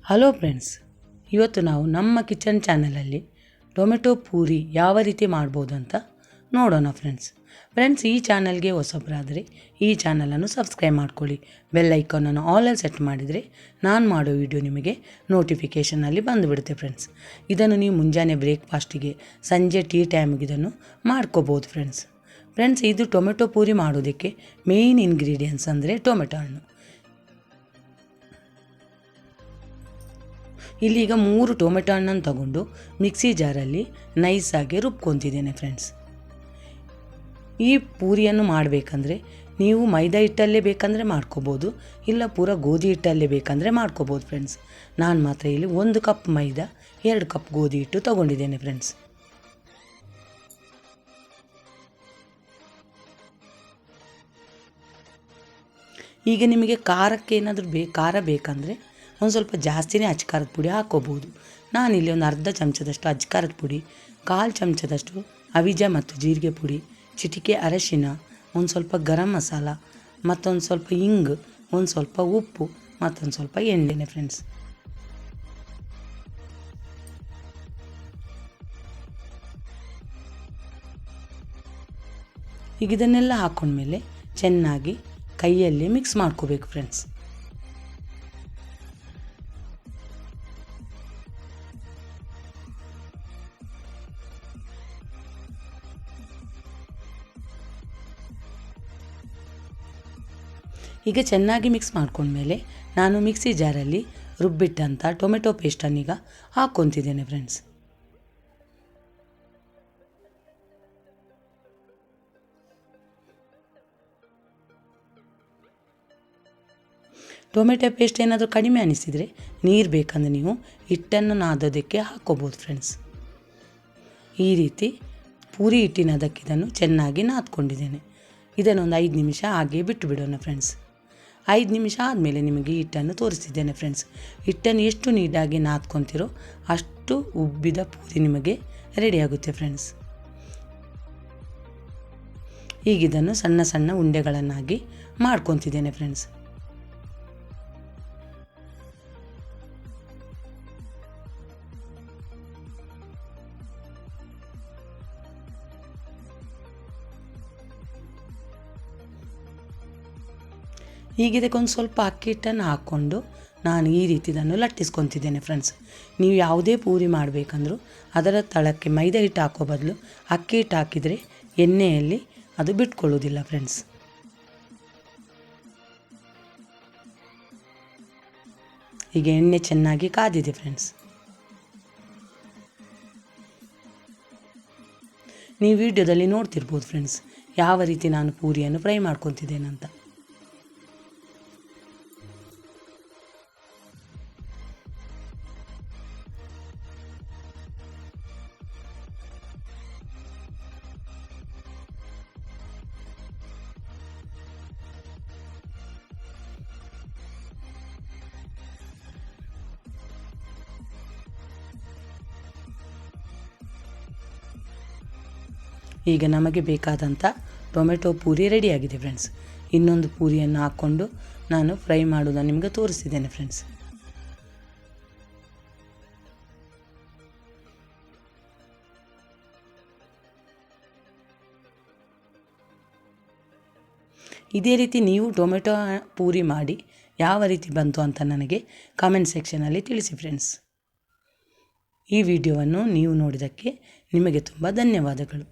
Hello friends, ಇವತ್ತು ನಾವು ನಮ್ಮ ಕಿಚನ್ ಚಾನಲಲ್ಲಿ ಟೊಮೆಟೊ ಪೂರಿ ಯಾವ ರೀತಿ ಮಾಡ್ಬೋದು ಅಂತ ನೋಡೋಣ ಫ್ರೆಂಡ್ಸ್ ಈ ಚಾನಲ್ಗೆ ಹೊಸಬರಾದರೆ ಈ ಚಾನಲನ್ನು ಸಬ್ಸ್ಕ್ರೈಬ್ ಮಾಡ್ಕೊಳ್ಳಿ. ಬೆಲ್ ಐಕಾನನ್ನು ಆಲಲ್ಲಿ ಸೆಟ್ ಮಾಡಿದರೆ ನಾನು ಮಾಡೋ ವಿಡಿಯೋ ನಿಮಗೆ ನೋಟಿಫಿಕೇಷನಲ್ಲಿ ಬಂದುಬಿಡುತ್ತೆ ಇದನ್ನು ನೀವು ಮುಂಜಾನೆ ಬ್ರೇಕ್ಫಾಸ್ಟಿಗೆ, ಸಂಜೆ ಟೀ ಟೈಮಿಗೆ ಇದನ್ನು ಮಾಡ್ಕೋಬೋದು ಫ್ರೆಂಡ್ಸ್ ಇದು ಟೊಮೆಟೊ ಪೂರಿ ಮಾಡೋದಕ್ಕೆ ಮೇಯ್ನ್ ಇಂಗ್ರೀಡಿಯೆಂಟ್ಸ್ ಅಂದರೆ ಟೊಮೆಟೊ ಹಣ್ಣು. ಇಲ್ಲಿಗ 3 ಟೊಮೆಟೊ ಹಣ್ಣನ್ನು ತಗೊಂಡು ಮಿಕ್ಸಿ ಜಾರಲ್ಲಿ ನೈಸಾಗಿ ರುಬ್ಕೊತಿದ್ದೇನೆ ಫ್ರೆಂಡ್ಸ್. ಈ ಪೂರಿಯನ್ನು ಮಾಡಬೇಕಂದ್ರೆ ನೀವು ಮೈದಾ ಹಿಟ್ಟಲ್ಲೇ ಬೇಕಂದರೆ ಮಾಡ್ಕೋಬೋದು, ಇಲ್ಲ ಪೂರ ಗೋಧಿ ಹಿಟ್ಟಲ್ಲೇ ಬೇಕಂದರೆ ಮಾಡ್ಕೋಬೋದು ಫ್ರೆಂಡ್ಸ್. ನಾನು ಮಾತ್ರ ಇಲ್ಲಿ 1 ಕಪ್ ಮೈದಾ 2 ಕಪ್ ಗೋಧಿ ಹಿಟ್ಟು ತಗೊಂಡಿದ್ದೇನೆ ಫ್ರೆಂಡ್ಸ್. ಈಗ ನಿಮಗೆ ಖಾರಕ್ಕೆ ಏನಾದರೂ ಖಾರ ಬೇಕಂದರೆ ಒಂದು ಸ್ವಲ್ಪ ಜಾಸ್ತಿನೇ ಅಚ್ಕಾರದ ಪುಡಿ ಹಾಕ್ಕೋಬೋದು. ನಾನಿಲ್ಲಿ ಒಂದು ಅರ್ಧ ಚಮಚದಷ್ಟು ಅಚ್ಕಾರದ ಪುಡಿ, 1/4 ಚಮಚದಷ್ಟು ಅವಿಜ ಮತ್ತು ಜೀರಿಗೆ ಪುಡಿ, ಚಿಟಿಕೆ ಅರಶಿನ, ಒಂದು ಸ್ವಲ್ಪ ಗರಂ ಮಸಾಲ, ಮತ್ತೊಂದು ಸ್ವಲ್ಪ ಇಂಗು, ಒಂದು ಸ್ವಲ್ಪ ಉಪ್ಪು, ಮತ್ತೊಂದು ಸ್ವಲ್ಪ ಎಣ್ಣೆ ಫ್ರೆಂಡ್ಸ್. ಈಗ ಇದನ್ನೆಲ್ಲ ಹಾಕ್ಕೊಂಡ್ಮೇಲೆ ಚೆನ್ನಾಗಿ ಕೈಯಲ್ಲಿ ಮಿಕ್ಸ್ ಮಾಡ್ಕೋಬೇಕು ಫ್ರೆಂಡ್ಸ್. ಈಗ ಚೆನ್ನಾಗಿ ಮಿಕ್ಸ್ ಮಾಡ್ಕೊಂಡ್ಮೇಲೆ ನಾನು ಮಿಕ್ಸಿ ಜಾರಲ್ಲಿ ರುಬ್ಬಿಟ್ಟಂಥ ಟೊಮೆಟೊ ಪೇಸ್ಟನ್ನೀಗ ಹಾಕ್ಕೊತಿದ್ದೇನೆ ಫ್ರೆಂಡ್ಸ್. ಟೊಮೆಟೊ ಪೇಸ್ಟ್ ಏನಾದರೂ ಕಡಿಮೆ ಅನಿಸಿದರೆ ನೀರು ಬೇಕಂದ್ರೆ ನೀವು ಹಿಟ್ಟನ್ನು ನಾದೋದಕ್ಕೆ ಹಾಕ್ಕೋಬೋದು ಫ್ರೆಂಡ್ಸ್. ಈ ರೀತಿ ಪೂರಿ ಹಿಟ್ಟಿನದಕ್ಕೆ ಇದನ್ನು ಚೆನ್ನಾಗಿ ನಾದ್ಕೊಂಡಿದ್ದೇನೆ. ಇದನ್ನೊಂದು 5 ನಿಮಿಷ ಹಾಗೆ ಬಿಟ್ಟು ಬಿಡೋಣ ಫ್ರೆಂಡ್ಸ್. 5 ನಿಮಿಷ ಆದಮೇಲೆ ನಿಮಗೆ ಹಿಟ್ಟನ್ನು ತೋರಿಸ್ತಿದ್ದೇನೆ ಫ್ರೆಂಡ್ಸ್. ಹಿಟ್ಟನ್ನು ಎಷ್ಟು ನೀಟಾಗಿ ನಾದ್ಕೊತಿರೋ ಅಷ್ಟು ಉಬ್ಬಿದ ಪೂರಿ ನಿಮಗೆ ರೆಡಿಯಾಗುತ್ತೆ ಫ್ರೆಂಡ್ಸ್. ಈಗ ಇದನ್ನು ಸಣ್ಣ ಸಣ್ಣ ಉಂಡೆಗಳನ್ನಾಗಿ ಮಾಡ್ಕೊತಿದ್ದೇನೆ ಫ್ರೆಂಡ್ಸ್. ಈಗ ಇದಕ್ಕೊಂದು ಸ್ವಲ್ಪ ಅಕ್ಕಿ ಹಿಟ್ಟನ್ನು ಹಾಕ್ಕೊಂಡು ನಾನು ಈ ರೀತಿ ಇದನ್ನು ಲಟ್ಟಿಸ್ಕೊತಿದ್ದೇನೆ ಫ್ರೆಂಡ್ಸ್. ನೀವು ಯಾವುದೇ ಪೂರಿ ಮಾಡಬೇಕಂದ್ರೂ ಅದರ ತಳಕ್ಕೆ ಮೈದಾ ಹಿಟ್ಟು ಹಾಕೋ ಬದಲು ಅಕ್ಕಿ ಹಿಟ್ಟು ಹಾಕಿದರೆ ಎಣ್ಣೆಯಲ್ಲಿ ಅದು ಬಿಟ್ಕೊಳ್ಳೋದಿಲ್ಲ ಫ್ರೆಂಡ್ಸ್. ಈಗ ಎಣ್ಣೆ ಚೆನ್ನಾಗಿ ಕಾದಿದೆ ಫ್ರೆಂಡ್ಸ್. ನೀವು ವಿಡಿಯೋದಲ್ಲಿ ನೋಡ್ತಿರ್ಬೋದು ಫ್ರೆಂಡ್ಸ್ ಯಾವ ರೀತಿ ನಾನು ಪೂರಿಯನ್ನು ಫ್ರೈ ಮಾಡ್ಕೊತಿದ್ದೇನಂತ. ಈಗ ನಮಗೆ ಬೇಕಾದಂಥ ಟೊಮೆಟೊ ಪೂರಿ ರೆಡಿಯಾಗಿದೆ ಫ್ರೆಂಡ್ಸ್. ಇನ್ನೊಂದು ಪೂರಿಯನ್ನು ಹಾಕ್ಕೊಂಡು ನಾನು ಫ್ರೈ ಮಾಡೋದನ್ನು ನಿಮಗೆ ತೋರಿಸ್ತಿದ್ದೇನೆ ಫ್ರೆಂಡ್ಸ್. ಇದೇ ರೀತಿ ನೀವು ಟೊಮೆಟೊ ಪೂರಿ ಮಾಡಿ ಯಾವ ರೀತಿ ಬಂತು ಅಂತ ನನಗೆ ಕಾಮೆಂಟ್ ಸೆಕ್ಷನಲ್ಲಿ ತಿಳಿಸಿ ಫ್ರೆಂಡ್ಸ್. ಈ ವಿಡಿಯೋವನ್ನು ನೀವು ನೋಡಿದ್ದಕ್ಕೆ ನಿಮಗೆ ತುಂಬ ಧನ್ಯವಾದಗಳು.